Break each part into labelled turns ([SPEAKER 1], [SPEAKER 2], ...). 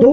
[SPEAKER 1] 2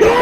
[SPEAKER 1] 2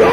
[SPEAKER 1] 2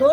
[SPEAKER 1] 2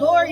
[SPEAKER 1] 2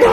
[SPEAKER 1] 2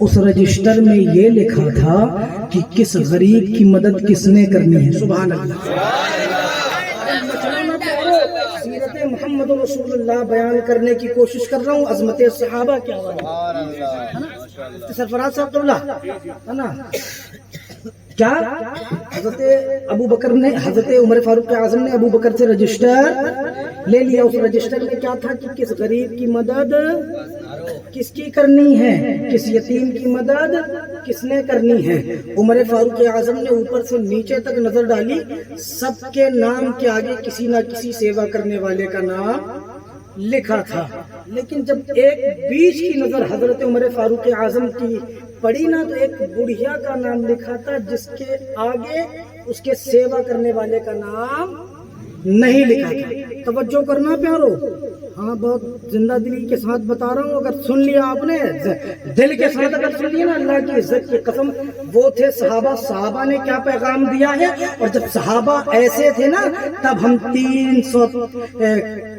[SPEAKER 1] اس register میں یہ لکھا تھا کہ کس غریب کی مدد کس نے کرنی ہے. سبحان اللہ. سیرت محمد رسول اللہ بیان کرنے کی کوشش کر رہا ہوں، عظمت صحابہ کے حوالے. سرفراز صاحب ہے نا کیا حضرت ابو بکر نے، حضرت عمر فاروق اعظم نے ابو بکر سے رجسٹر لے لیا. اس رجسٹر میں کیا تھا کہ کس غریب کی مدد کس کی کرنی ہے، کس یتیم کی مدد کس نے کرنی ہے. عمر فاروق اعظم نے اوپر سے نیچے تک نظر ڈالی، سب کے نام کے آگے کسی نہ کسی سیوا کرنے والے کا نام لکھا تھا. لیکن جب ایک بیچ کی نظر حضرت عمر فاروق اعظم کی پڑی نا تو ایک بڑھیا کا نام لکھا تھا جس کے آگے اس کے سیوا کرنے والے کا نام نہیں لکھا تھا. توجہ کرنا پیارو، ہاں بہت زندہ دلی کے ساتھ بتا رہا ہوں. اگر سن لیا آپ نے دل کے ساتھ، اگر سن لیا نا اللہ کی عزت کی قسم، وہ تھے صحابہ. صحابہ نے کیا پیغام دیا ہے، اور جب صحابہ ایسے تھے نا تب ہم 300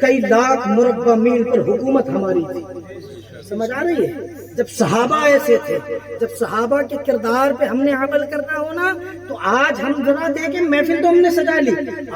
[SPEAKER 1] کئی لاکھ مربع میل پر حکومت ہماری تھی. سمجھ آ رہی ہے؟ جب صحابہ ایسے تھے، جب صحابہ کے کردار پہ ہم نے عمل کرنا ہونا تو آج ہم ذرا دیکھیں، محفل تو ہم نے سجا لی،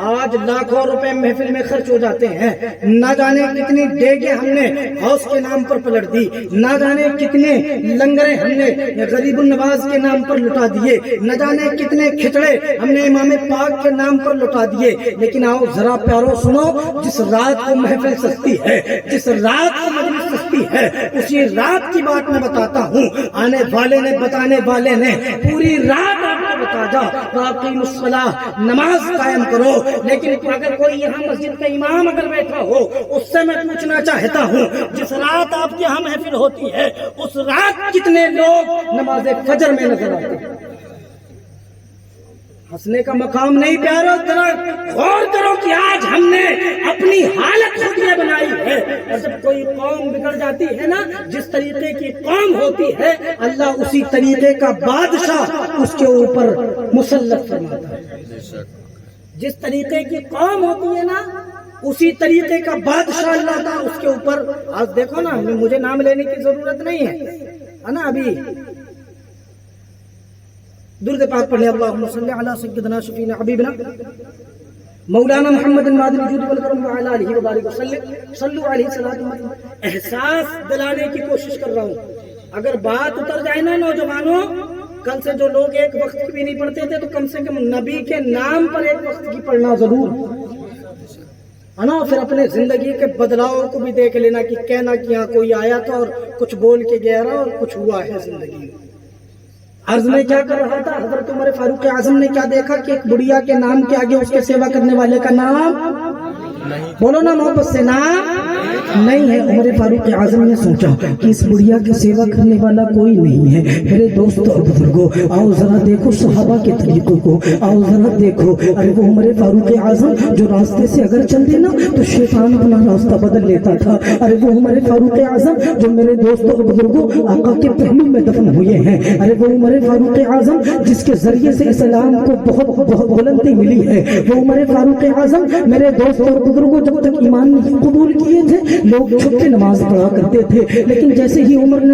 [SPEAKER 1] آج لاکھوں روپے محفل میں خرچ ہو جاتے ہیں. نہ جانے کتنی ڈیگیں ہم نے غوث کے نام پر پلٹ دی، نہ جانے کتنے لنگریں ہم نے غریب النواز کے نام پر لٹا دیے، نہ جانے کتنے کھچڑے ہم نے امام پاک کے نام پر لٹا دیے. لیکن آؤ ذرا پیارو سنو، جس رات کو محفل سستی ہے، جس رات کو مجلس سستی ہے، اسی رات کی بات میں بتاتا ہوں. آنے والے نے، بتانے والے نے پوری رات آپ کو بتا جا باقیم الصلاۃ، نماز قائم کرو. لیکن اگر کوئی یہاں مسجد کا امام اگر بیٹھا ہو، اس سے میں پوچھنا چاہتا ہوں، جس رات آپ کے یہاں محفل ہوتی ہے اس رات کتنے لوگ نماز فجر میں نظر آتے ہیں؟ ہنسنے کا مقام نہیں پیارو، ذرا غور کرو کہ آج ہم نے اپنی حالت خود یہ بنائی ہے. اور جب کوئی قوم بگڑ جاتی ہے نا، جس طریقے کی قوم ہوتی ہے، اللہ اسی طریقے کا بادشاہ اس کے اوپر مسلط فرماتا ہے. جس طریقے کی قوم ہوتی ہے نا، اسی طریقے کا بادشاہ اللہ تعالیٰ اس کے اوپر. آج دیکھو نا، مجھے نام لینے کی ضرورت نہیں ہے نا. ابھی درود پاک پڑھیں، اللہم صلی علی سیدنا شفیعنا حبیبنا مولانا محمد المادی الوجود والکرم وعلی آلہ وبارک وسلم صلو علیہ صلاۃ. احساس دلانے کی کوشش کر رہا ہوں. اگر بات اتر جائے نا نوجوانوں، کل سے جو لوگ ایک وقت کی بھی نہیں پڑھتے تھے تو کم سے کم نبی کے نام پر ایک وقت کی پڑھنا ضرور ہے نا. پھر اپنے زندگی کے بدلاؤ کو بھی دیکھ لینا کہ کہنا کہ یہاں کوئی آیا تھا اور کچھ بول کے گیا رہا اور کچھ ہوا ہے زندگی میں. عرض میں کیا کر رہا تھا، حضرت عمر فاروق اعظم نے کیا دیکھا کہ ایک بڑھیا کے نام کے آگے اس کے سیوا کرنے والے کا نام، بولو نا محبت سے، نام نہیں ہے. عمر فاروق اعظم نے سوچا کہ اس بڑھیا کی سیوا کرنے والا کوئی نہیں ہے. میرے دوستو اور بزرگوں، آؤ ذرا دیکھو صحابہ کے طریقوں کو، آؤ ذرا دیکھو. ارے وہ عمر فاروق اعظم جو راستے سے اگر چل دینا تو شیطان اپنا راستہ بدل لیتا تھا. ارے وہ عمر فاروق اعظم جو میرے دوستو اور بزرگوں آقا کے پہلو میں دفن ہوئے ہیں. ارے وہ عمر فاروق اعظم جس کے ذریعے سے اسلام کو بہت بلندی ملی ہے. وہ عمر فاروق اعظم میرے دوستو اور بزرگوں جب تک ایمان قبول کیے تھے لوگ چھپ کے نماز پڑھا کرتے تھے، لیکن جیسے ہی عمر نے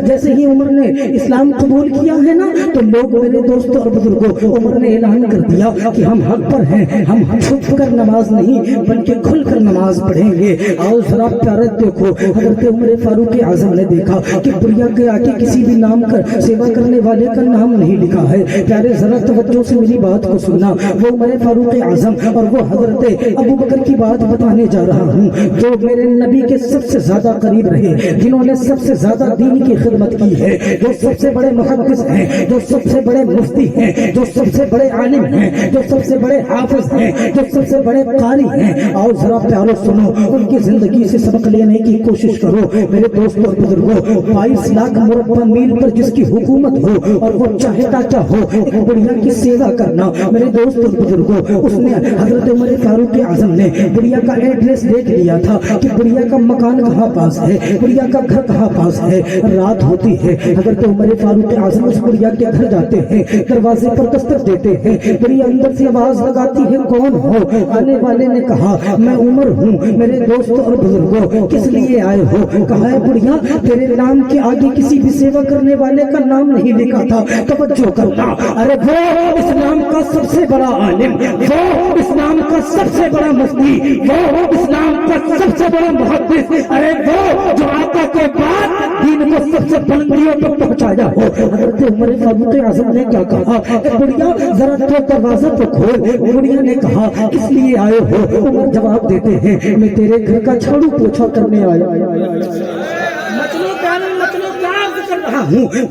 [SPEAKER 1] جیسے ہی عمر نے اسلام قبول کیا ہے نا تو لوگ، میرے دوستوں اور بزرگوں، عمر نے اعلان کر دیا کہ ہم حق پر ہیں، ہم چھپ کر نماز نہیں بلکہ کھل کر نماز پڑھیں گے. آؤ ذرا پیارے دیکھو، حضرت عمر فاروق اعظم نے دیکھا کہ بڑھیا کے آگے کسی بھی نام کر سیوا کرنے والے کا نام نہیں لکھا ہے. پیارے ذرا توجہ سے میری بات کو سننا. وہ عمر فاروق اعظم اور وہ حضرت ابو بکر کی بات بتانے جا رہا ہوں، جو میرے نبی کے سب سے زیادہ قریب رہے، جنہوں نے سب سے زیادہ دین کی خدمت کی ہے، جو سب سے بڑے محدث ہیں، جو سب سے بڑے مفتی ہیں، جو سب سے بڑے عالم ہیں، جو سب سے بڑے حافظ ہیں، جو سب سے بڑے قاری ہیں. آؤ ذرا پیارو سنو، ان کی زندگی سے سبق لینے کی کوشش کرو. میرے دوستوں اور بزرگوں، 22 لاکھ مربع میل پر جس کی حکومت ہو اور وہ چاہتا کیا ہو، ایک بڑھیا کی سیوا کرنا. میرے دوستوں اور بزرگوں، اس نے حضرت عمر فاروق اعظم نے بڑھیا کا ایڈریس دیکھ لیا تھا. تھا کہ بڑھیا کا مکان کہاں پاس ہے, بڑھیا کا گھر کہاں پاس ہے. رات ہوتی ہے, حضرت عمر فاروق اعظم اس بڑھیا کے گھر جاتے ہیں, دروازے پر دستک دیتے ہیں. بڑھیا اندر سے آواز لگاتی ہے, کون ہو؟ آنے والے نے کہا, میں عمر ہوں, میرے دوست اور بزرگوں کس لیے آئے ہو؟ کہا ہے بڑھیا تیرے نام کے آگے کسی بھی سیوا کرنے والے کا نام نہیں لکھا تھا, توجہ کرنا. ارے وہ اسلام کا سب سے بڑا عالم, وہ اسلام کا سب سے بڑا مفتی, وہ اسلام کا سب سے بڑا محدث, ارے وہ جو آقا کے بعد دین کو سب سے بلندیوں پر پہنچایا ہو. حضرت عمر فاروق اعظم نے کیا کہا, بڑھیا ذرا تو دروازہ تو کھول. بڑھیا نے کہا کس لیے آئے ہو؟ عمر جواب دیتے ہیں, میں تیرے گھر کا جھاڑو پوچھا کرنے آیا.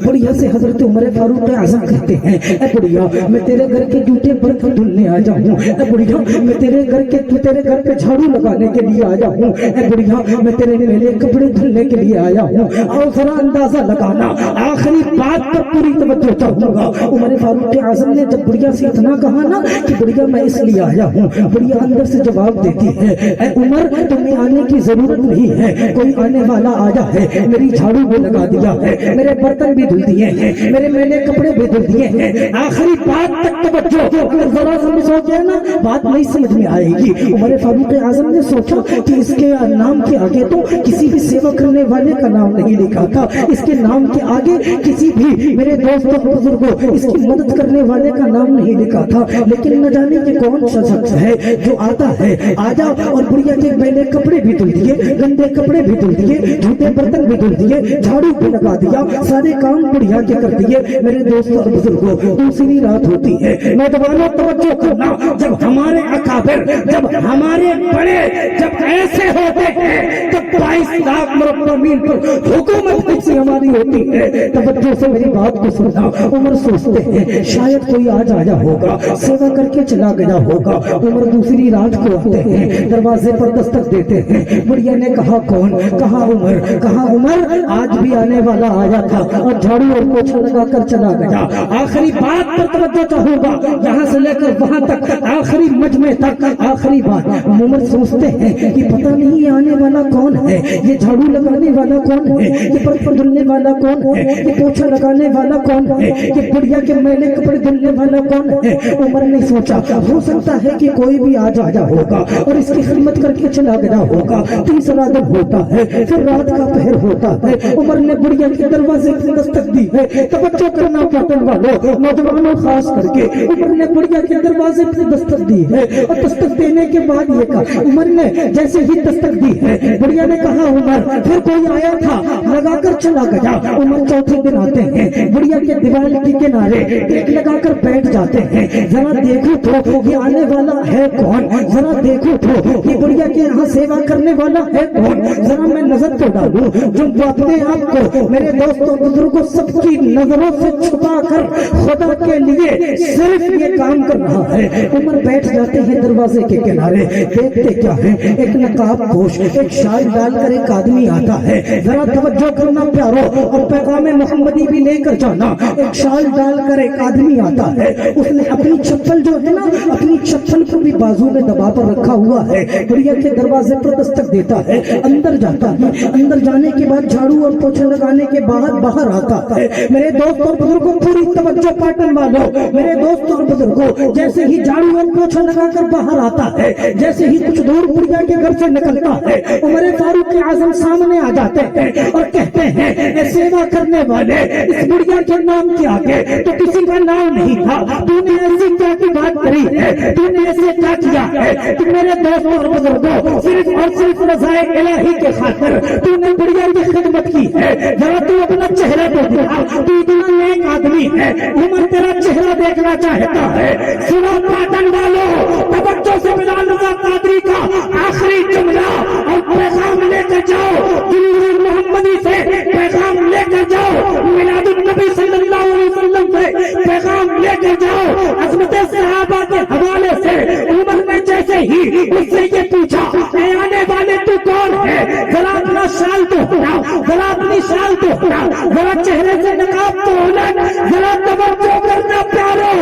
[SPEAKER 1] بڑھیا سے حضرت عمر فاروق اعظم کہتے ہیں, اے بڑھیا میں تیرے گھر کے جوتے برتن دھلنے آ جاؤں. اے بڑھیا میں تیرے گھر پہ جھاڑو لگانے کے لیے آیا ہوں. اے بڑھیا میں تیرے میلے کپڑے دھلنے کے لیے آیا ہوں. اور ذرا اندازہ لگانا, آخری بات پر پوری توجہ چاہوں گا. عمر فاروق اعظم نے جب بڑھیا سے اتنا کہا نا کہ بڑھیا میں اس لیے آیا ہوں, بڑھیا اندر سے جواب دیتی ہے, اے عمر تمہیں آنے کی ضرورت نہیں ہے, کوئی آنے والا آیا ہے, میری جھاڑو بھی لگا دیا ہے, میرے برتن بھی دھل دیے ہیں, میرے میلے کپڑے بھی دھل دیے ہیں. آخری بات تک توجہ, اگر ذرا سمجھو گے نا بات نہیں سمجھ میں آئے گی. عمر فاروق اعظم نے سوچا کہ اس کے نام کے آگے تو کسی بھی سیوا کرنے والے کا نام نہیں لکھا تھا, اس کے نام کے آگے کسی بھی میرے دوستوں بزرگوں اس کی مدد کرنے والے کا نام نہیں لکھا تھا. لیکن نہ جانے کہ کون سا شخص ہے جو آتا ہے, آجا اور بڑھیا کے میلے کپڑے بھی دھل دیے, گندے کپڑے بھی دھل دیے, جھوٹے برتن بھی دھل دیے, جھاڑو بھی لگا دیا, سارے کام بڑھیا کے کر دیے. میرے دوست اور بزرگوں دوسری رات ہوتی ہے. نوجوانوں توجہ کرنا, جب ہمارے اکابر, جب ہمارے بڑے جب ایسے ہوتے ہیں تب 22 لاکھ مربع میل پر حکومت سے ہماری ہوتی ہے. توجہ سے میری بات کو سننا. عمر سوچتے ہیں شاید کوئی آج آیا ہوگا, سیوا کر کے چلا گیا ہوگا. عمر دوسری رات کو آتے ہیں, دروازے پر دستک دیتے ہیں. بڑھیا نے کہا کون؟ کہا عمر. کہا عمر آج بھی آنے والا آیا تھا اور جھاڑو اور پوچھا لگا کر چلا گیا. آخری بات پر توجہ چاہوں گا, یہاں سے لے کر وہاں تک, آخری مجمع تک, آخری بات. عمر سوچتے ہیں کہ پتہ نہیں یہ آنے والا کون ہے, یہ جھاڑو لگانے والا کون ہے, یہ برتن دھلنے والا کون ہے, یہ پوچھا لگانے والا کون ہے, یہ بڑھیا کے میلے کپڑے دھلنے والا کون ہے. عمر نے سوچا ہو سکتا ہے کہ کوئی بھی آج آیا ہوگا اور اس کی خدمت کر کے چلا گیا ہوگا. تیسرا دن ہوتا ہے, پھر رات کا پہر ہوتا ہے. عمر نے بڑھیا کے دروازے پر دستک دی ہے. توجہ کرنا پاٹن والوں, نوجوانوں خاص کر کے. عمر نے بڑھیا کے دروازے پر دستک دی ہے اور دستک دینے کے بعد یہ کہا, عمر نے جیسے ہی دستک دی ہے بڑھیا نے کہا عمر پھر کوئی آیا تھا, لگا کر چلا گیا. عمر چوتھے دن آتے ہیں, بڑھیا کے دیوار کے کنارے ٹیک لگا کر بیٹھ جاتے ہیں. ذرا دیکھو تو یہ آنے والا ہے کون, ذرا دیکھو تو یہ بڑھیا کے یہاں سیوا کرنے والا ہے کون, ذرا میں نظر تو ڈالوں. جو اپنے آپ کو میرے دوستوں بزرگوں سب کی نظروں سے چھپا کر خدا کے لیے صرف یہ کام کر رہا ہے. عمر بیٹھ جاتے ہیں دروازے کے کنارے. دیکھتے کیا ہے, ایک نقاب پوش, ایک شال ڈال کر ایک آدمی آتا ہے. ذرا توجہ کرنا پیارو اور پیغام محمدی بھی لے کر جانا. ایک شال ڈال کر ایک آدمی آتا ہے. اس نے اپنی چپل جو ہے نا, اپنی چپل کو بھی بازو میں دبا پر رکھا ہوا ہے. بڑھیا کے دروازے پر دستک دیتا ہے, اندر جاتا ہے. اندر جانے کے بعد جھاڑو اور پوچھا لگانے کے بعد باہر آتا ہے. میرے دوست اور بزرگوں پوری توجہ پاٹن والوں, میرے دوست اور بزرگوں جیسے ہی جھاڑو اور پوچھا لگا کر باہر آتا ہے, جیسے ہی کچھ دور بڑھیا کے گھر سے نکلتا ہے, عمر فاروق اعظم سامنے آ جاتے ہیں اور کہتے ہیں اے سیوا کرنے والے, اس بڑھیا کے نام کے آگے تو کسی کا نام نہیں تھا. تو نے ایسی کیا کی بات کری ہے, تو نے ایسے کیا کیا ہے کہ میرے دوست اور بزرگوں صرف اور صرف رضائے الہی کے خاطر تو نے بڑھیا کی خدمت کی ہے. ذرا تو اپنا چہرہ تو دکھا, تو اتنا نیک آدمی ہے. عمر تیرا چہرہ دیکھنا چاہتا ہے. سنو پاٹن والوں, توجہ سے بلال رضا قادری کا آخری جملہ اور پیغام لے کر جاؤ. دین محمدی سے پیغام لے کر جاؤ, میلاد النبی صلی اللہ علیہ وسلم سے پیغام لے کر جاؤ. عظمت صحابہ کے حوالے سے عمر نے جیسے ہی اس سے یہ پوچھا اے آنے والے تو کون ہے, ذرا اپنا شال تو ہٹا, ذرا اپنی شال تو ہٹا, ذرا چہرے سے نقاب تو الٹ, ذرا توجہ کرنا پیارو.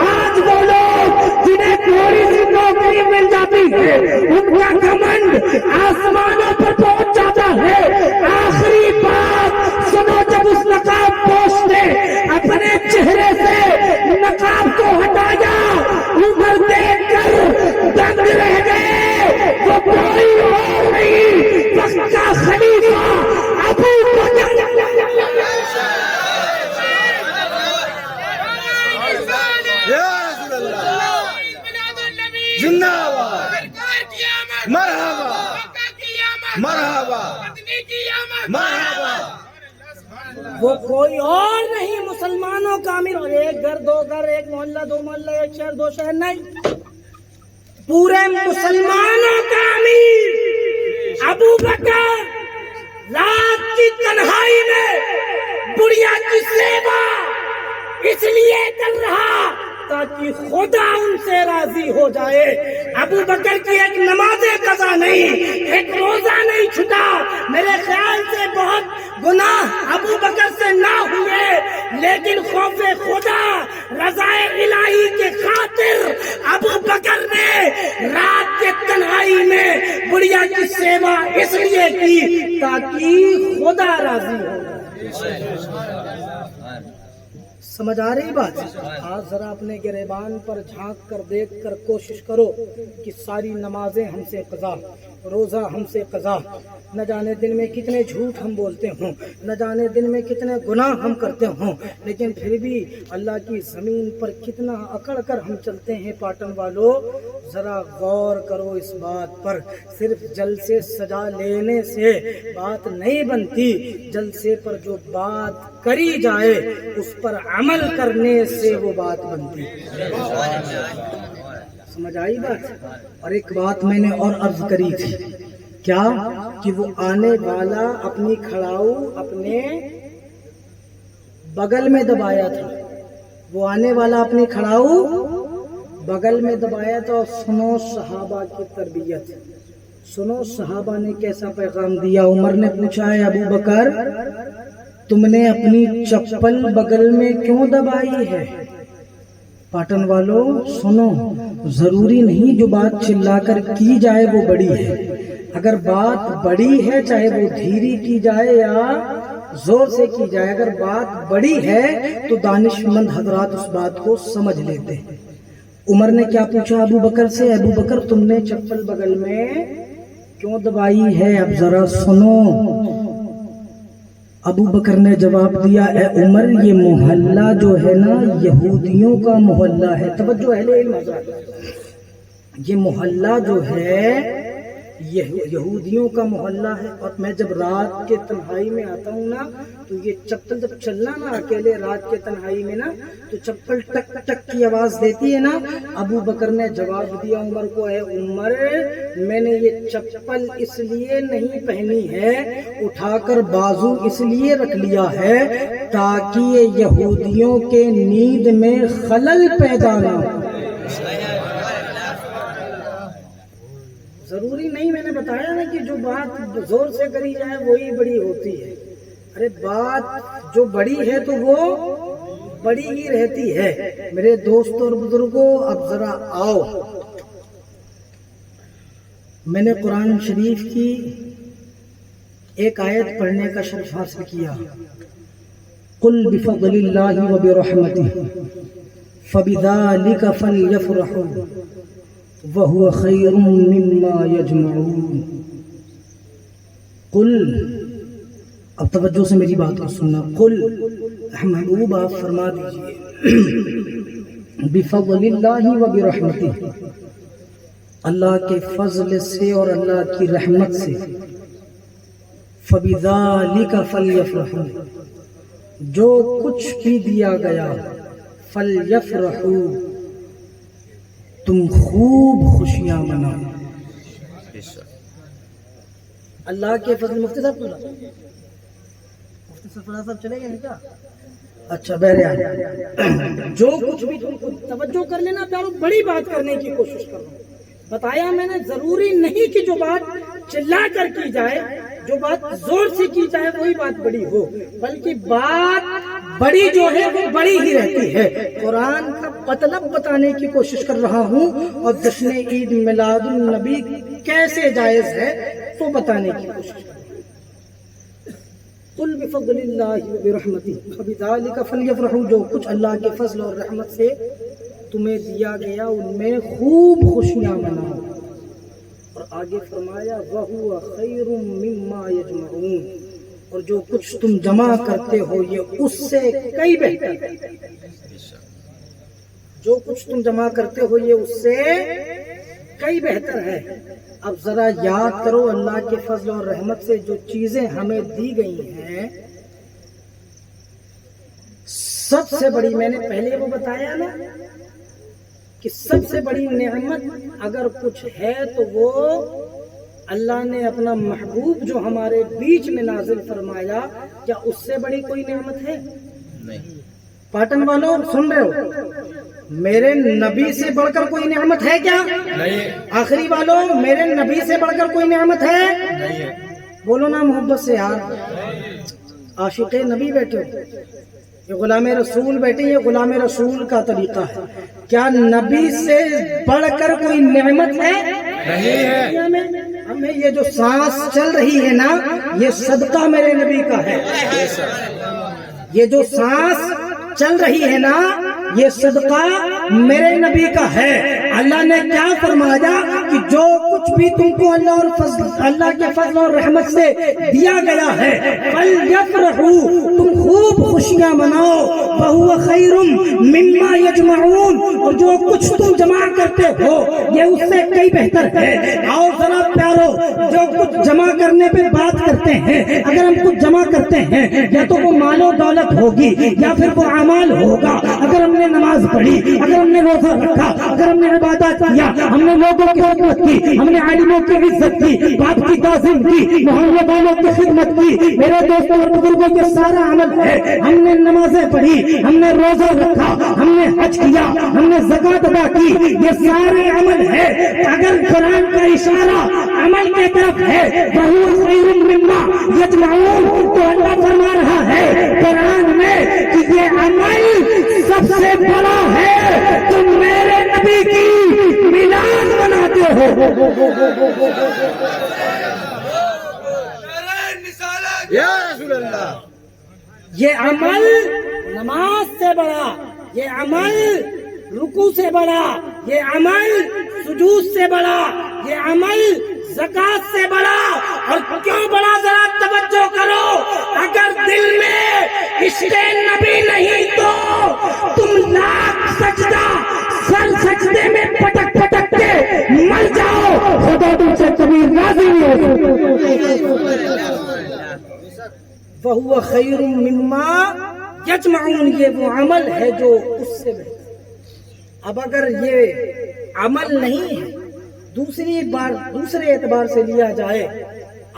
[SPEAKER 1] آج وہ لوگ جنہیں تھوڑی سی نوکری مل جاتی ہے ان کا گھمنڈ آسمان
[SPEAKER 2] مرحبا مرحبا
[SPEAKER 1] وہ کوئی اور نہیں مسلمانوں کا امیر، اور ایک گھر دو گھر، ایک محلہ دو محلہ، ایک شہر دو شہر نہیں، پورے مسلمانوں کا امیر ابو بکر رات کی تنہائی میں بڑھیا کی سیوا اس لیے کر رہا تاکہ خدا ان سے راضی ہو جائے۔ ابو بکر کی ایک نماز قضا نہیں، ایک روزہ نہیں چھٹا، میرے خیال سے بہت گناہ ابو بکر سے نہ ہوئے، لیکن خوف خدا رضا الہی کے خاطر ابو بکر نے رات کے تنہائی میں بڑھیا کی سیوا اس لیے کی تاکہ خدا راضی ہو۔ سمجھ آ رہی بات؟ آج ذرا اپنے گریبان پر جھانک کر دیکھ کر کوشش کرو کہ ساری نمازیں ہم سے قضا، روزہ ہم سے قضا، نہ جانے دن میں کتنے جھوٹ ہم بولتے ہوں، نہ جانے دن میں کتنے گناہ ہم کرتے ہوں، لیکن پھر بھی اللہ کی زمین پر کتنا اکڑ کر ہم چلتے ہیں۔ پاٹن والو ذرا غور کرو اس بات پر، صرف جلسے سجا لینے سے بات نہیں بنتی، جلسے پر جو بات کری جائے اس پر عمل کرنے سے وہ بات بنتی۔ سمجھ آئی بات؟ اور ایک بات میں نے اور عرض کری تھی، کیا کہ وہ آنے والا اپنی کھڑاؤ اپنے بغل میں دبایا تھا، وہ آنے والا اپنی کھڑاؤ بغل میں دبایا تھا۔ اور سنو صحابہ کی تربیت، سنو صحابہ نے کیسا پیغام دیا۔ عمر نے پوچھا ہے ابو بکر تم نے اپنی چپل بغل میں کیوں دبائی ہے؟ پاٹن والو سنو، ضروری نہیں جو بات چلا کر کی جائے وہ بڑی ہے، اگر بات بڑی ہے چاہے وہ دھیری کی جائے یا زور سے کی جائے، اگر بات بڑی ہے تو دانش مند حضرات اس بات کو سمجھ لیتے ہیں۔ عمر نے کیا پوچھا ابو بکر سے؟ ابو بکر تم نے چپل بغل میں کیوں دبائی ہے؟ اب ذرا سنو، ابو بکر نے جواب دیا اے عمر یہ محلہ جو ہے نا یہودیوں کا محلہ ہے۔ توجہ اہل علم حضرات، یہ محلہ جو ہے یہودیوں کا محلہ ہے، اور میں جب رات کے تنہائی میں آتا ہوں نا تو یہ چپل جب چلنا نا اکیلے رات کے تنہائی میں نا تو چپل ٹک ٹک کی آواز دیتی ہے نا۔ ابو بکر نے جواب دیا عمر کو اے عمر میں نے یہ چپل اس لیے نہیں پہنی ہے، اٹھا کر بازو اس لیے رکھ لیا ہے تاکہ یہ یہودیوں کے نیند میں خلل پیدا نہ ہو۔ ضروری نہیں، میں نے بتایا نا کہ جو بات زور سے کری جائے وہی بڑی ہوتی ہے، ارے بات جو بڑی ہے تو وہ بڑی ہی رہتی ہے۔ میرے دوستوں اور بزرگوں اب ذرا آؤ، میں نے قرآن شریف کی ایک آیت پڑھنے کا شرف حاصل کیا، قل بفضل اللہ وبرحمتہ فبذلک فلیفرحوا وَهُوَ خَيْرٌ مِّمَّا يَجْمَعُونَ۔ قل، اب توجہ سے میری بات کو سننا، قل محبوب آپ فرما دیجئے بفضل اللہ وبرحمتہ، اللہ کے فضل سے اور اللہ کی رحمت سے، فبذلک فلیفرحوا، جو کچھ بھی دیا گیا، فلیفرحوا، تم خوب خوشیاں مناؤ۔ اللہ کے فضل، مفتی صاحب چلے گئے کیا؟ اچھا بہرحال جو کچھ بھی تم توجہ کر لینا پیارو، بڑی بات کرنے کی کوشش کرو۔ بتایا میں نے ضروری نہیں کہ جو بات چلا کر کی جائے، جو بات زور سے کی جائے وہی بات بڑی ہو، بلکہ بات بڑی جو ہے وہ بڑی ہی رہتی ہے۔ قرآن کا مطلب بتانے کی کوشش کر رہا ہوں، اور جشن عید میلاد النبی کیسے جائز ہے وہ بتانے کی کوشش کر رہا ہوں۔ قل بفضل اللہ وبرحمتہ فبذلک فلیفرحوا، جو کچھ اللہ کے فضل اور رحمت سے تمہیں دیا گیا ان میں خوب خوشیاں مناؤ۔ اور آگے فرمایا وَهُوَ خَيْرٌ مِّمَّا يَجْمَعُونَ، اور جو کچھ تم جمع کرتے ہو یہ اس سے کئی بہتر ہے۔ جو کچھ تم جمع کرتے ہو یہ اس سے کئی بہتر ہے. اب ذرا یاد کرو اللہ کے فضل اور رحمت سے جو چیزیں ہمیں دی گئی ہیں، سب سے بڑی، میں نے پہلے وہ بتایا نا کہ سب سے بڑی نعمت اگر کچھ ہے تو وہ اللہ نے اپنا محبوب جو ہمارے بیچ میں نازل فرمایا. کیا اس سے بڑی کوئی نعمت ہے؟
[SPEAKER 2] نہیں.
[SPEAKER 1] پاٹن والوں سن رہے ہو؟ میرے نبی سے بڑھ کر کوئی نعمت ہے کیا؟
[SPEAKER 2] نہیں.
[SPEAKER 1] آخری والوں میرے نبی سے بڑھ کر کوئی نعمت ہے؟
[SPEAKER 2] نہیں.
[SPEAKER 1] بولو نا محبت سے یار. عاشق نبی بیٹھے ہو، یہ غلام رسول بیٹھے، یہ غلام رسول کا طریقہ ہے. کیا نبی سے بڑھ کر کوئی نعمت ہے؟
[SPEAKER 2] نہیں ہے.
[SPEAKER 1] ہمیں یہ جو سانس چل رہی ہے نا، یہ صدقہ میرے نبی کا ہے. یہ جو سانس چل رہی ہے نا، یہ صدقہ میرے نبی کا ہے. اللہ نے کیا فرمایا کہ جو کچھ بھی تم کو اللہ کے فضل اور رحمت سے دیا گیا ہے، فَلْيَفْرَحُوا، تم خوب خوشیاں مناؤ، وَهُوَ خَيْرٌ مِّمَّا يَجْمَعُونَ، اور جو کچھ تم جمع کرتے ہو یہ اس سے کئی بہتر ہے. آؤ ذرا پیارو، جو کچھ جمع کرنے پہ بات کرتے ہیں، اگر ہم کچھ جمع کرتے ہیں یا تو وہ مال و دولت ہوگی یا پھر وہ اعمال ہوگا. اگر ہم نے نماز پڑھی، اگر ہم نے روزہ رکھا، اگر ہم نے عبادت کیا، ہم نے لوگوں کی خدمت کی، ہم نے عالموں کی عزت کی، باپ کی تعظیم کی، محلے والوں کی خدمت کی، میرے دوستوں اور بزرگوں کے سارا عمل ہے. ہم نے نمازیں پڑھی، ہم نے روزہ رکھا، ہم نے حج کیا، ہم نے زکوٰۃ ادا کی، یہ سارے عمل ہے. اگر قرآن کا اشارہ عمل کی طرف ہے، وَهُوَ خَيْرٌ مِّمَّا يَجْمَعُونَ، تو اللہ فرما رہا ہے قرآن میں کہ یہ عمل سب سے بڑا ہے. تم میرے نبی کی میلاد مناتے ہو.
[SPEAKER 2] یا رسول اللہ.
[SPEAKER 1] یہ عمل نماز سے بڑا، یہ عمل رکوع سے بڑا، یہ عمل سجود سے بڑا، یہ عمل زکات سے بڑا. اور کیوں بڑا؟ ذرا توجہ کرو. اگر دل میں عشق نبی نہیں تو تم لاکھ سجدہ سر سجدے میں پٹک پٹک کے مر جاؤ، خدا تم سے کبھی راضی نہیں ہوگا. وَهُوَ خَيْرٌ مِّمَّا يَجْمَعُونَ، یہ وہ عمل ہے جو اس سے بہتر. اب اگر یہ عمل نہیں ہے، دوسرے اعتبار سے لیا جائے،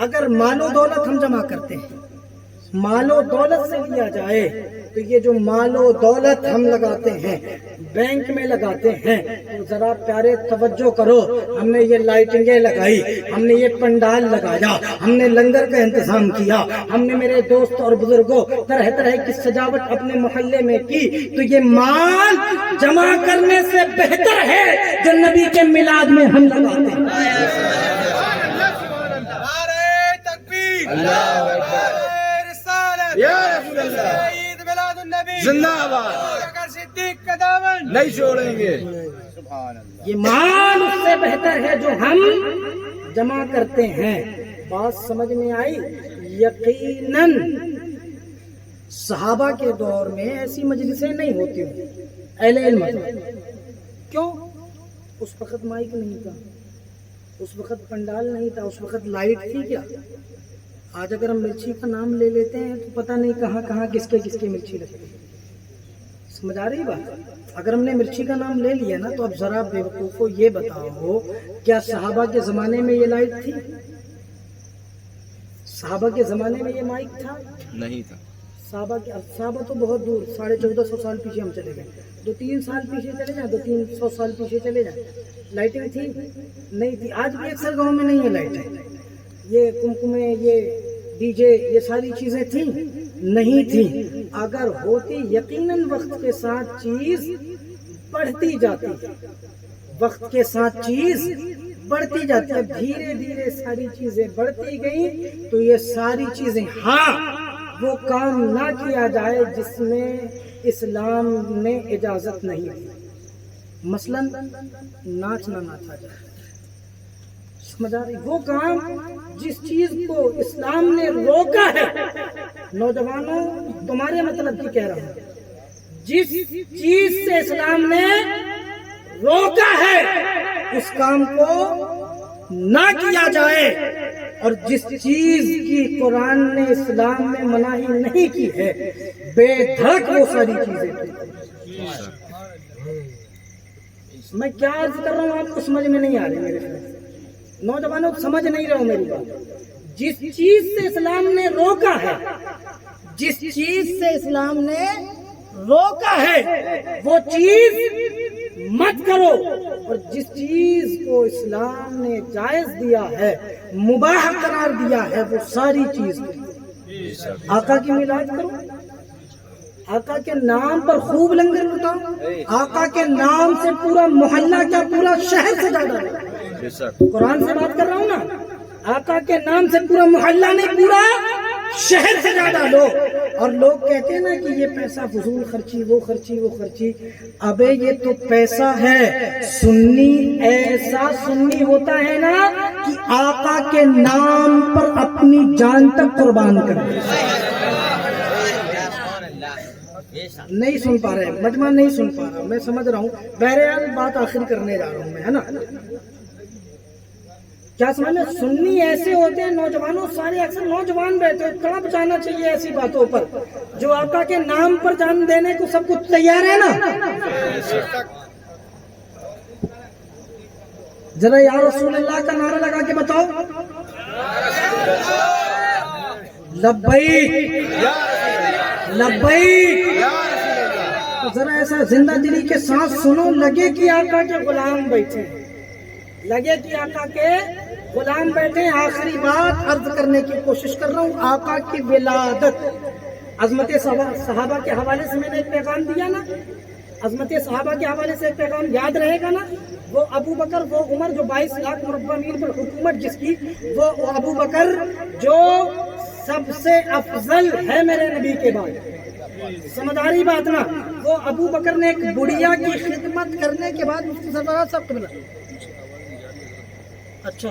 [SPEAKER 1] اگر مال و دولت ہم جمع کرتے ہیں، مال و دولت سے لیا جائے تو یہ جو مال و دولت ہم لگاتے ہیں، بینک میں لگاتے ہیں، تو ذرا پیارے توجہ کرو. ہم نے یہ لائٹنگیں لگائی، ہم نے یہ پنڈال لگایا، ہم نے لنگر کا انتظام کیا، ہم نے میرے دوست اور بزرگوں طرح طرح کی سجاوٹ اپنے محلے میں کی، تو یہ مال جمع کرنے سے بہتر ہے جو نبی کے میلاد میں ہم لگاتے ہیں.
[SPEAKER 2] اللہ اکبر. یا رسول اللہ. زندہ آباد.
[SPEAKER 3] صدیق کا دامن
[SPEAKER 2] نہیں چھوڑیں گے.
[SPEAKER 1] یہ مال اس سے بہتر ہے جو ہم جمع کرتے ہیں. بات سمجھ میں آئی؟ یقیناً صحابہ کے دور میں ایسی مجلسیں نہیں ہوتی ہوں. اہل علم کیوں؟ اس وقت مائک نہیں تھا، اس وقت پنڈال نہیں تھا، اس وقت لائٹ تھی کیا؟ آج اگر ہم مرچی کا نام لے لیتے ہیں تو پتہ نہیں کہاں کہاں کس کے مرچی لگتی ہے. سمجھ آ رہی بات؟ اگر ہم نے مرچی کا نام لے لیا نا، تو اب ذرا بیوقوف کو یہ بتاؤ، کیا صحابہ کے زمانے میں یہ لائٹ تھی؟ صحابہ کے زمانے میں یہ مائک تھا؟
[SPEAKER 2] نہیں تھا.
[SPEAKER 1] صحابہ تو بہت دور، 1450 سال پیچھے ہم چلے گئے. 2-3 سال پیچھے چلے جائیں، 200-300 سال پیچھے چلے جائیں، لائٹنگ تھی؟ نہیں تھی. آج بھی اکثر گاؤں میں نہیں ہے لائٹیں. یہ کمکمے، یہ ڈی جے، یہ ساری چیزیں تھیں؟ نہیں تھیں. اگر ہوتی یقیناً وقت کے ساتھ چیز بڑھتی جاتی ہے، وقت کے ساتھ چیز بڑھتی جاتی ہے. دھیرے دھیرے ساری چیزیں بڑھتی گئیں تو یہ ساری چیزیں، ہاں وہ کام نہ کیا جائے جس میں اسلام نے اجازت نہیں دی. مثلاً ناچنا نہ تھا جائے. سمجھ آ رہی؟ وہ کام جس چیز کو اسلام نے روکا ہے. نوجوانوں تمہارے مطلب کی کہہ رہا ہوں، جس چیز سے اسلام نے روکا ہے اس کام کو نہ کیا جائے، اور جس چیز کی قرآن نے اسلام میں مناہی نہیں کی ہے بے دھڑک وہ ساری چیزیں۔ میں کیا عرض کر رہا ہوں آپ کو سمجھ میں نہیں آ رہی، میرے نوجوانوں سمجھ نہیں رہے ہو میری بات۔ جس چیز سے اسلام نے روکا ہے، جس چیز سے اسلام نے روکا ہے وہ چیز مت کرو، اور جس چیز کو اسلام نے جائز دیا ہے، مباح قرار دیا ہے، وہ ساری چیز کرو۔ آقا کی میلاد کرو، آقا کے نام پر خوب لنگر لٹاؤ، آقا کے نام سے پورا محلہ کیا پورا شہر سجا ڈالو۔ قرآن سے بات کر رہا ہوں نا، آقا کے نام سے پورا محلہ نہیں پورا شہر سجا ڈالو۔ اور لوگ کہتے ہیں نا کہ یہ پیسہ فضول خرچی، وہ خرچی، وہ خرچی۔ ابے یہ تو پیسہ ہے، سنی ایسا سنی ہوتا ہے نا کہ آقا کے نام پر اپنی جان تک قربان کرے۔ نہیں سن پا رہے، مجمع نہیں سن پا رہا، میں سمجھ رہا ہوں، بہرحال بات آخر کرنے جا رہا ہوں میں، ہے نا؟ کیا سمجھ؟ سنی ایسے ہوتے ہیں نوجوانوں، سارے اکثر نوجوان بیٹھے ہیں، کڑپ جانا چاہیے ایسی باتوں پر جو آقا کے نام پر جان دینے کو سب کچھ تیار ہے نا۔ ذرا یا رسول اللہ کا نعرہ لگا کے بتاؤ، لبیک لبیک۔ ذرا ایسا زندہ دلی کے ساتھ سنو، لگے کہ آقا کے غلام بیٹھے، لگے کہ آقا کے غلام بیٹھے۔ آخری بات عرض کرنے کی کوشش کر رہا ہوں، آقا کی ولادت، عظمت صحابہ کے حوالے سے میں نے ایک پیغام دیا نا، عظمت صحابہ کے حوالے سے ایک پیغام یاد رہے گا نا، وہ ابو بکر، وہ عمر جو 22 لاکھ مربع میل پر حکومت جس کی، وہ ابو بکر جو سب سے افضل ہے میرے نبی کے بعد، سمجھ آ رہی بات نا؟ وہ ابو بکر نے ایک بڑھیا کی خدمت کرنے کے بعد مفتی سرفراز صاحب قبلہ، اچھا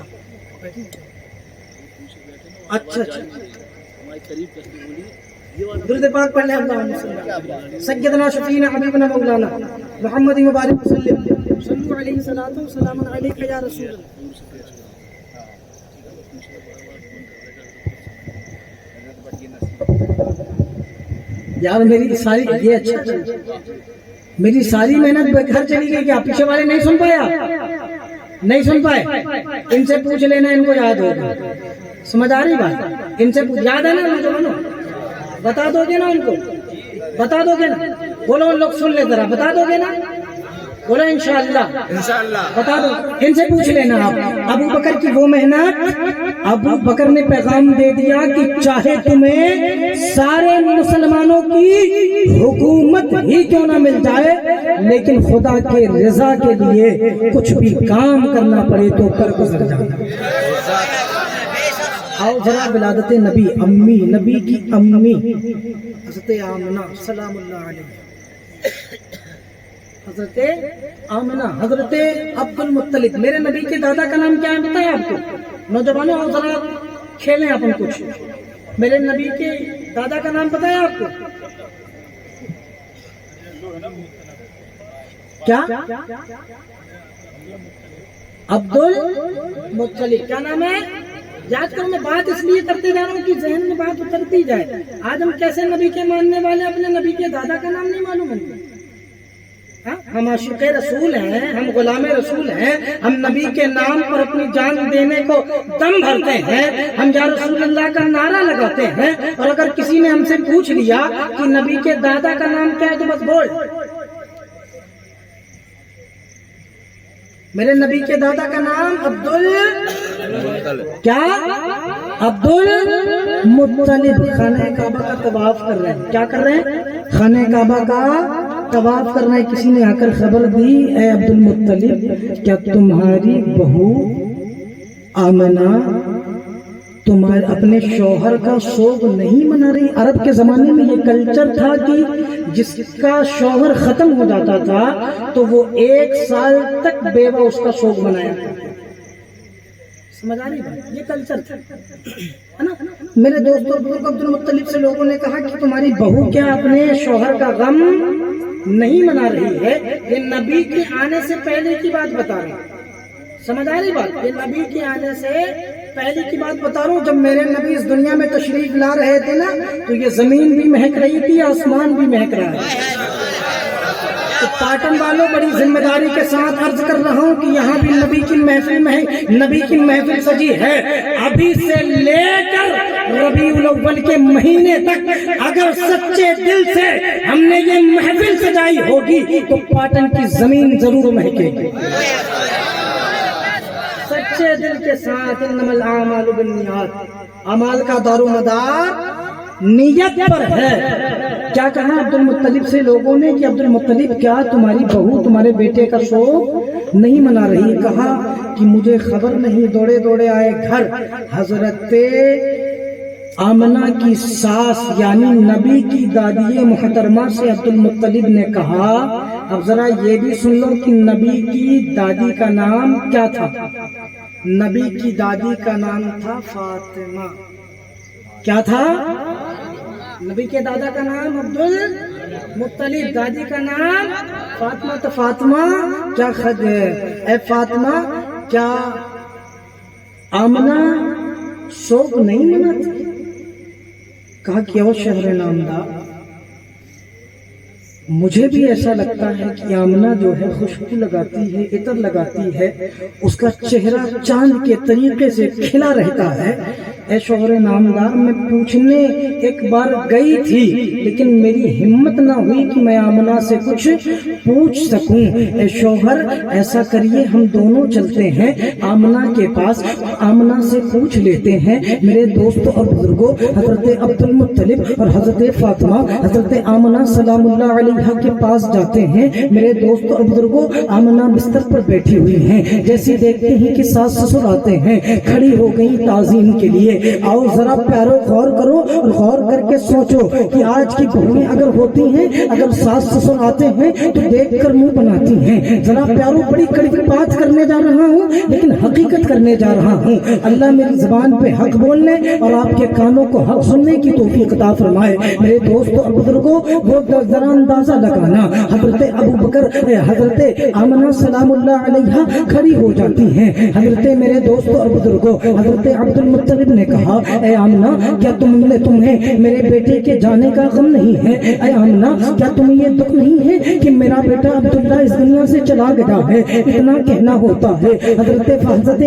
[SPEAKER 1] اچھا اچھا درود پاک پڑھ لیں، اللہم صلی سیدنا شفیعنا حبیبنا مولانا محمد مبارک وسلم، صلو علیہ صلاۃ و سلام علیک یا رسول اللہ۔ یار میری ساری یہ اچھا، میری ساری محنت گھر چلی گئی، کیا پیچھے والے نہیں سن پایا؟ نہیں سن پائے؟ ان سے پوچھ لینا، ان کو یاد ہوگا، سمجھ آ رہی بات؟ ان سے یاد ہے نا نوجوانوں؟ بتا دو گے نا ان کو؟ بتا دو گے نا؟ بولو ان لوگ سن لے ذرا، بتا دو گے نا؟ بولو انشاءاللہ بتا دو، ان سے پوچھ لینا آپ۔ ابو بکر کی وہ محنت، ابو بکر نے پیغام دے دیا کہ چاہے تمہیں سارے مسلمانوں کی حکومت ہی کیوں نہ مل جائے، لیکن خدا کے رضا کے لیے کچھ بھی کام کرنا پڑے تو کر گزر جانا۔ آؤ ذرا ولادت نبی، امی نبی کی امی حضرت آمنہ سلام اللہ علیہ، حضرت آمنہ، حضرت عبد المطلب، میرے نبی کے دادا کا نام کیا ہے بتایا آپ کو؟ نوجوانوں آؤ ذرا کھیلیں اپن کچھ، میرے نبی کے دادا کا نام بتایا آپ کو؟ کیا؟ عبد المطلب، کیا نام ہے؟ یاد کرو، میں بات اس لیے کرتے جا رہا ہوں کہ ذہن میں بات اترتی جائے۔ آج ہم کیسے نبی کے ماننے والے اپنے نبی کے دادا کا نام نہیں معلوم ہے؟ ہم عاشق رسول ہیں، ہم غلام رسول ہیں، ہم نبی کے نام پر اپنی جان دینے کو دم بھرتے ہیں، ہم یا رسول اللہ کا نعرہ لگاتے ہیں، اور اگر کسی نے ہم سے پوچھ لیا کہ نبی کے دادا کا نام کیا ہے تو بس بول، میرے نبی کے دادا کا نام کیا؟ عبد المطلب۔ خانہ کعبہ کا طواف کر رہے ہیں، کیا کر رہے ہیں؟ خانہ کعبہ کا طواف کر رہے ہیں۔ کسی نے آ کر خبر دی، اے عبد المطلب، کیا تمہاری بہو آمنہ تمہارے اپنے شوہر کا سوگ نہیں منا رہی؟ عرب کے زمانے میں یہ کلچر تھا کہ جس کا شوہر ختم ہو جاتا تھا تو وہ 1 سال تک بیوہ اس کا سوگ منایا تھا، سمجھ آ رہی بات؟ یہ کلچر تھا ہے نا. میرے دوستوں بزرگ عبد المطلب سے لوگوں نے کہا کہ تمہاری بہو کیا اپنے شوہر کا غم نہیں منا رہی ہے؟ یہ نبی کے آنے سے پہلے کی بات بتا رہا ہوں. سمجھ آ رہی بات؟ یہ نبی کے آنے سے پہلے کی بات بتا رہا ہوں. جب میرے نبی اس دنیا میں تشریف لا رہے تھے نا تو یہ زمین بھی مہک رہی تھی, آسمان بھی مہک رہا ہے. تو پاٹن والوں بڑی ذمہ داری کے ساتھ عرض کر رہا ہوں کہ یہاں بھی نبی کی محفل سجی ہے. ابھی سے لے کر ربیع الاول کے مہینے تک اگر سچے دل سے ہم نے یہ محفل سجائی ہوگی تو پاٹن کی زمین ضرور مہکے گی. سچے دل کے ساتھ. انما الاعمال بالنیات, اعمال کا دار و مدار نیت پر ہے. کیا کہا عبد المطلب سے لوگوں نے کہ عبد المطلب کیا تمہاری بہو تمہارے بیٹے کا شوق نہیں منا رہی؟ کہا کہ مجھے خبر نہیں. دوڑے دوڑے آئے گھر. حضرت آمنہ کی ساس یعنی نبی کی دادی محترمہ سے عبد المطلب نے کہا اب ذرا یہ بھی سن لو کہ نبی کی دادی کا نام کیا تھا. نبی کی دادی کا نام تھا فاطمہ. کیا تھا؟ نبی کے دادا کا نام عبد المطلب, دادی کا نام فاطمہ. تو فاطمہ کیا اے فاطمہ کیا آمنہ شوق نہیں مناتی؟ کہا کہ او شہر نامدار, مجھے بھی ایسا لگتا ہے کہ آمنہ جو ہے خوشبو لگاتی ہے, عطر لگاتی ہے, اس کا چہرہ چاند کے طریقے سے کھلا رہتا ہے. اے شوہر نامدار, میں پوچھنے ایک بار گئی تھی لیکن میری ہمت نہ ہوئی کہ میں آمنہ سے کچھ پوچھ سکوں. اے شوہر ایسا کریے ہم دونوں چلتے ہیں آمنہ کے پاس, آمنہ سے پوچھ لیتے ہیں. میرے دوستوں اور بزرگوں, حضرت عبد المطلب اور حضرت فاطمہ حضرت آمنہ سلام اللہ علیہ کے پاس جاتے ہیں. میرے دوستوں اور بزرگوں, آمنہ بستر پر بیٹھی ہوئی ہیں. جیسے دیکھتے ہیں کہ ساس سسر آتے ہیں, کھڑی ہو گئی تعظیم کے لیے. آؤ ذرا پیارو غور کرو اور غور کر کے سوچو کہ آج کی بہویں اگر ہوتی ہیں, اگر ساس سسر آتے ہیں تو دیکھ کر منہ بناتی ہیں. ذرا پیارو بڑی کڑوی بات کرنے جا رہا ہوں لیکن حقیقت کرنے جا رہا ہوں. اللہ میری زبان پہ حق بولنے اور آپ کے کانوں کو حق سننے کی توفیق عطا فرمائے. میرے دوستوں اور بزرگوں, وہ ذرا اندازہ لگانا, حضرت ابو بکر حضرت آمنہ سلام اللہ علیہ کھڑی ہو جاتی ہیں. حضرت میرے دوستوں اور بزرگوں, حضرت عبد المطلب نے کہا اے آمنہ کیا تمہیں میرے بیٹے کے جانے کا غم نہیں ہے؟ اے آمنہ کیا تمہیں یہ دکھ نہیں ہے کہ میرا بیٹا عبداللہ اس دنیا سے چلا گیا ہے؟ اتنا کہنا ہوتا ہے. حضرت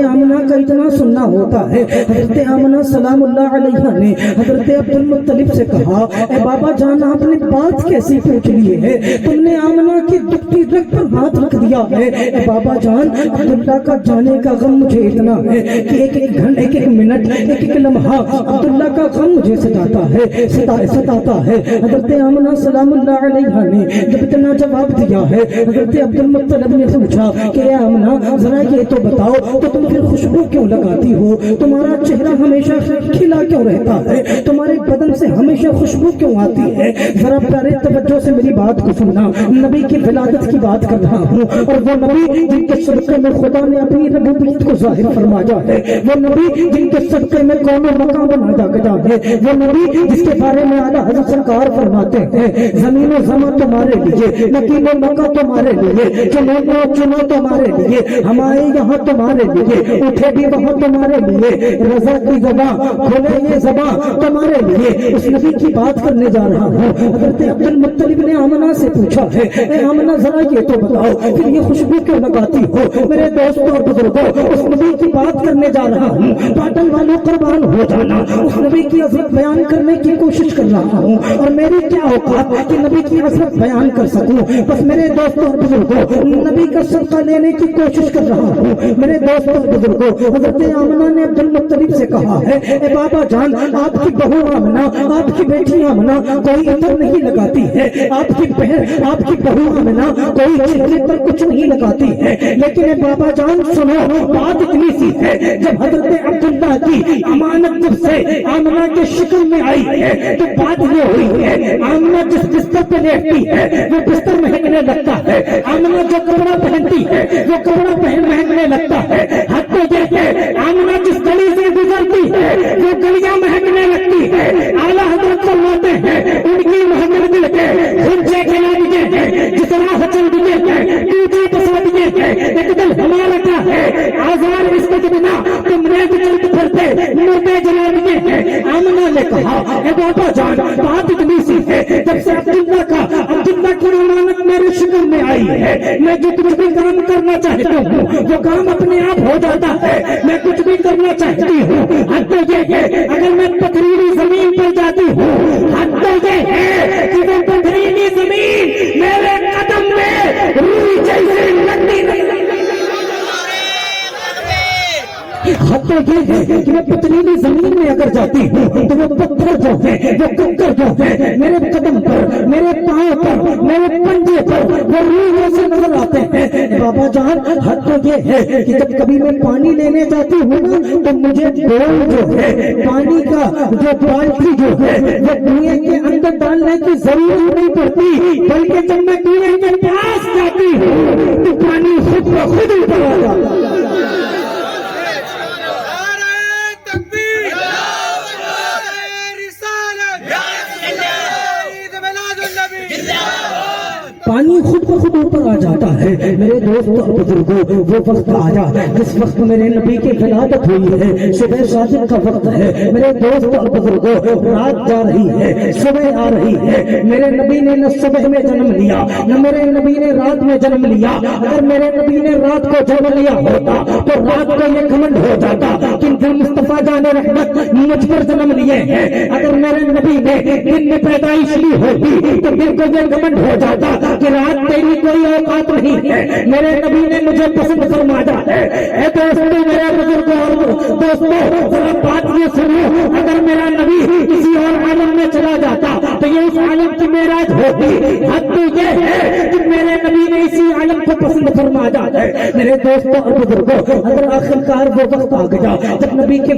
[SPEAKER 1] آمنہ کا اتنا سننا ہوتا ہے. حضرت آمنہ سلام اللہ علیہ نے حضرت عبد المطلب سے کہا اے بابا جان, آپ نے بات کیسی پوچھ لی ہے؟ تم نے آمنہ کی دکھتی رگ پر ہاتھ رکھ دیا ہے. اے بابا جان, عبداللہ کا جانے کا غم مجھے اتنا ہے کہ ایک ایک گھنٹے, ایک ایک منٹ, ایک لمحہ عبداللہ کا غم مجھے ستاتا ہے. حضرت آمنہ سلام اللہ علیہ نے جب اتنا جواب دیا ہے, حضرت عبد المطلب نے پوچھا کہ اے آمنہ ذرا یہ تو بتاؤ کہ تم پھر خوشبو کیوں لگاتی ہو؟ تمہارا چہرہ ہمیشہ کھلا کیوں رہتا ہے؟ تمہارے بدن سے ہمیشہ خوشبو کیوں آتی ہے؟ ذرا پیارے توجہ سے میری بات کو سننا. نبی کی ولادت کی بات کر رہا ہوں, اور وہ نبی جن کے صدقے میں خدا نے اپنی ربوبیت کو ظاہر فرمایا ہے, وہ نبی جن کے صدقے میں قوم مکہ بنایا گیا ہے, وہ نبی جس کے بارے میں اعلیٰ حضرت سرکار فرماتے ہیں زمین و زمان تمہارے لیے, نکیل و مکہ تمہارے لیے, جنوب و چنو تمہارے لیے, ہمارے یہاں تمہارے لیے, اٹھے بھی وہاں تمہارے لیے, رضا کی زباں کھولے یہ زباں تمہارے لیے. اس نبی کی بات کرنے جا رہا ہوں. حضرت عبد المطلب نے آمنہ سے پوچھا ہے اے آمنہ ذرا یہ تو بتاؤ پھر یہ خوشبو کیوں لگاتی ہو؟ میرے دوستوں اور بزرگوں, اس نبی کی بات کرنے جا رہا ہوں. پاٹن والوں قربان ہو جانا, اس نبی کی عظمت بیان کرنے کی کوشش کر رہا ہوں, اور میری کیا اوقات کہ نبی کی عظمت بیان کر سکوں. بس میرے دوستوں اور بزرگوں, نبی کا صدقہ لینے کی کوشش کر رہا ہوں. میرے دوستوں اور بزرگوں, حضرت آمنہ نے عبد المطلب سے کہا ہے اے بابا جان, آپ کی بہو آمنہ, آپ کی بیٹی آمنہ کوئی عطر نہیں لگاتی ہے, آپ کی بہن, آپ کی بہو آمنہ کوئی چہرے پر کچھ نہیں لگاتی ہے. لیکن اے بابا جان سنو, بات اتنی سی ہے, جب حضرت عبداللہ کی امانت جب سے آمنہ کے شکل میں آئی ہے تو بات یہ ہوئی ہے, آمنہ جس بستر پہ لیٹتی ہے وہ بستر مہکنے لگتا ہے, آمنہ جو کپڑا پہنتی ہے وہ کپڑا مہکنے لگتا ہے. حد تو یہ ہے آمنہ
[SPEAKER 4] بنائی ہے. میں جو کچھ بھی کام کرنا چاہتا ہوں وہ کام اپنے آپ ہو جاتا ہے. میں کچھ بھی کرنا چاہتی ہوں حد تو یہ ہے اگر میں پتھریلی زمین پر جاتی ہوں حد تو یہ ہے کہ وہ پتھریلی زمین میرے قدم میں روئی جیسے لگتی نہیں. حد تو یہ ہے کہ میں پتھریلی زمین میں اگر جاتی ہوں تو وہ پتھر جو ہے وہ کنکر جو ہے میرے قدم پر میرے پاؤں پر میرے پنجے پر وہ روحوں سے نظر آتے ہیں. بابا جان حد تو یہ ہے کہ جب کبھی میں پانی لینے جاتی ہوں نا تو مجھے ڈول جو ہے پانی کا جو بالٹی جو ہے وہ کنویں کے اندر ڈالنے کی ضرورت نہیں پڑتی بلکہ جب میں کنویں کے پاس جاتی ہوں تو پانی خود بخود اوپر آ جاتا ہے. پانی خود بخود اوپر آ جاتا ہے. میرے دوست اور بزرگوں وہ وقت آیا جس وقت میرے نبی کی ولادت ہوئی ہے. صبح صادق کا وقت ہے میرے دوست اور بزرگوں. رات جا رہی ہے صبح آ رہی ہے. میرے نبی نے نہ صبح میں جنم لیا نہ میرے نبی نے رات میں جنم لیا. اگر میرے نبی نے رات کو جنم لیا ہوتا تو رات کو یہ گھمنڈ ہو جاتا کیونکہ مصطفیٰ جان رحمت مجھ پر جنم لیے ہیں. اگر میرے نبی نے دن میں پیدائش لی ہوتی تو دن کو یہ گھمنڈ ہو جاتا کہ رات تیری کوئی اوقات نہیں ہے. میرے نبی نے مجھے پسند فرمایا ہے. اے دوستو میرے بزرگوں اور دوستو ذرا بات یہ سنو. اگر میرا نبی کسی اور عالم میں چلا جاتا تو یہ اس عالم کی معراج ہوتی. حد تو یہ ہے کہ میرے نبی نے اسی عالم کو پسند فرمایا ہے. میرے دوستو اور بزرگوں اگر آخرکار وہ وقت آ گیا جب نبی کی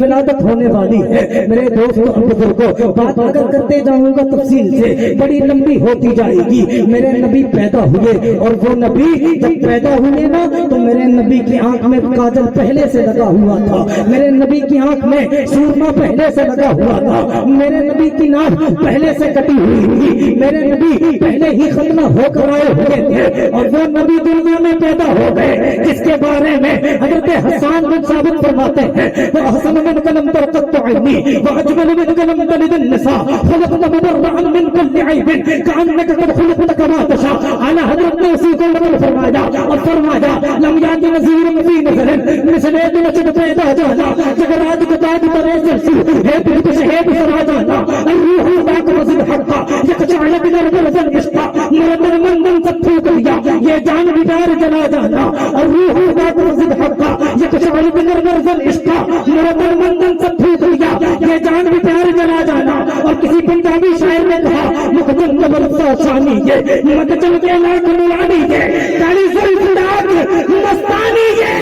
[SPEAKER 4] ولادت ہونے والی ہے. میرے دوستو اور بزرگوں بات اگر کرتے جاؤں گا تفصیل سے بڑی لمبی ہوتی جائے گی. میرے نبی پیدا ہوئے اور وہ نبی جب پیدا ہوئے نا تو میرے نبی کی آنکھ میں کاجل پہلے سے لگا ہوا تھا. میرے نبی کی آنکھ میں سورما پہلے سے لگا ہوا تھا. میرے نبی کی ناک پہلے سے کٹی ہوئی تھی. میرے نبی پہلے ہی ختم ہو کر آئے ہوئے تھے اور وہ نبی دنیا میں پیدا ہو گئے جس کے بارے میں حضرت حسان بن ثابت فرماتے ہیں وہ حسن من کلم ترقت عینی واجمل من کلم تلد النساء خلقت مبرعا من كل عیب کانک قد خلقت کما تشاء. اعلی حضرت نے اسی کو نقل فرمایا اور فرمایا لم یات نذیر فی نظر مثل دل چد پیدا جانا جگرات کو تاج پر سرسی ہے پھر شہید سرا جانا الروح ذاک وزن حقا یکچال بنر ورزن عشقا مرتر مندن سب پھوک دیا یہ جان بیدار جلا جانا الروح ذاک وزن حقا یکچال بنر ورزن عشقا مرتر مندن سب پھوک دیا یہ جان بیدار جلا جانا. اور کسی پنجابی شاعر نے کہا مقدم برسا شانی یہ مت چل کے لاکھ ملانی یہ کالی سری فراق مستانی یہ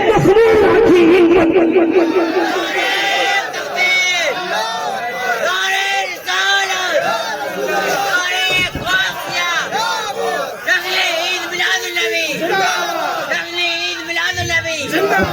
[SPEAKER 4] مخمور راکھی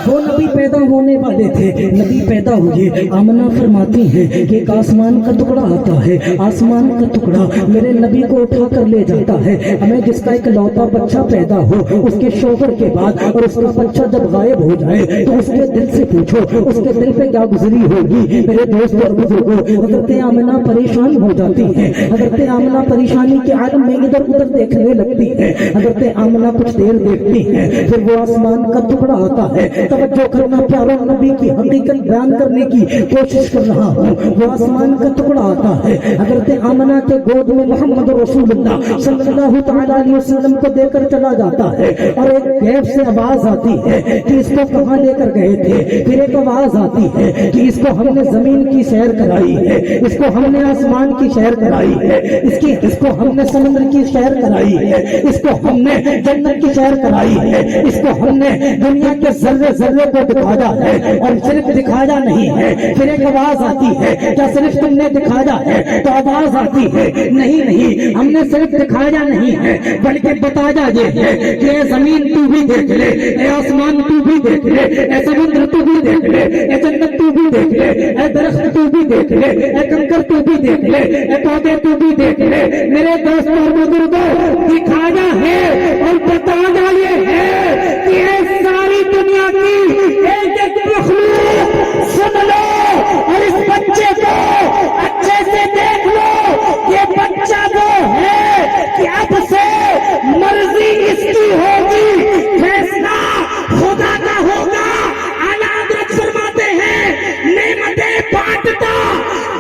[SPEAKER 4] وہ نبی پیدا ہونے والے تھے. نبی پیدا ہوئے. آمنہ فرماتی ہیں کہ ایک آسمان کا ٹکڑا آتا ہے. آسمان کا ٹکڑا میرے نبی کو اٹھا کر لے جاتا ہے. ہمیں جس کا ایک لوتا بچہ پیدا ہو اس کے شوہر کے بعد اور اس کا بچہ جب غائب ہو جائے تو اس کے دل سے پوچھو اس کے دل پہ کیا گزری ہوگی. میرے دوست اور بزرگوں حضرت آمنہ پریشان ہو جاتی ہیں. حضرت آمنہ پریشانی کے عالم میں ادھر ادھر دیکھنے لگتی ہے. حضرت آمنہ کچھ دیر دیکھتی ہیں پھر وہ آسمان کا ٹکڑا آتا ہے. توجہ کرنا پیارا نبی کی حقیقت بیان کرنے کی کوشش کر رہا ہوں. وہ آسمان کا ٹکڑا آتا ہے. حضرت آمنہ کے گود میں محمد رسول اللہ صلی اللہ تعالی علیہ وسلم کو دے کر چلا جاتا ہے اور ایک غیب سے آواز آتی ہے کہ اس کو کہاں لے کر گئے تھے. پھر ایک آواز آتی ہے کہ اس کو ہم نے زمین کی سیر کرائی ہے. اس کو ہم نے آسمان کی سیر کرائی ہے. اس کو ہم نے سمندر کی سیر کرائی ہے. اس کو ہم نے جنت کی سیر کرائی ہے. اس کو ہم نے دنیا کے ذرے ذرے کو دکھایا ہے اور صرف دکھایا نہیں ہے. پھر ایک آواز آتی ہے کیا صرف تم نے دکھایا ہے؟ تو آواز آتی ہے نہیں ہم نے صرف دکھایا نہیں ہے بلکہ بتایا یہ ہے کہ اے زمین تو بھی دیکھ لے, اے آسمان تو بھی دیکھ لے, اے سمندر تو بھی دیکھ لے, اے جنت تو بھی دیکھ لے, اے درخت تو بھی دیکھ لے, اے کنکر تو بھی دیکھ لے, اے پودے تو بھی دیکھ لے. میرے دوست اور بزرگوں دکھایا ہے اور بتایا یہ ہے کہ ساری دنیا کی ایک ایک مخلوق سن لو اور اس بچے کو اچھے سے دیکھ لو. یہ بچہ وہ ہے کہ اب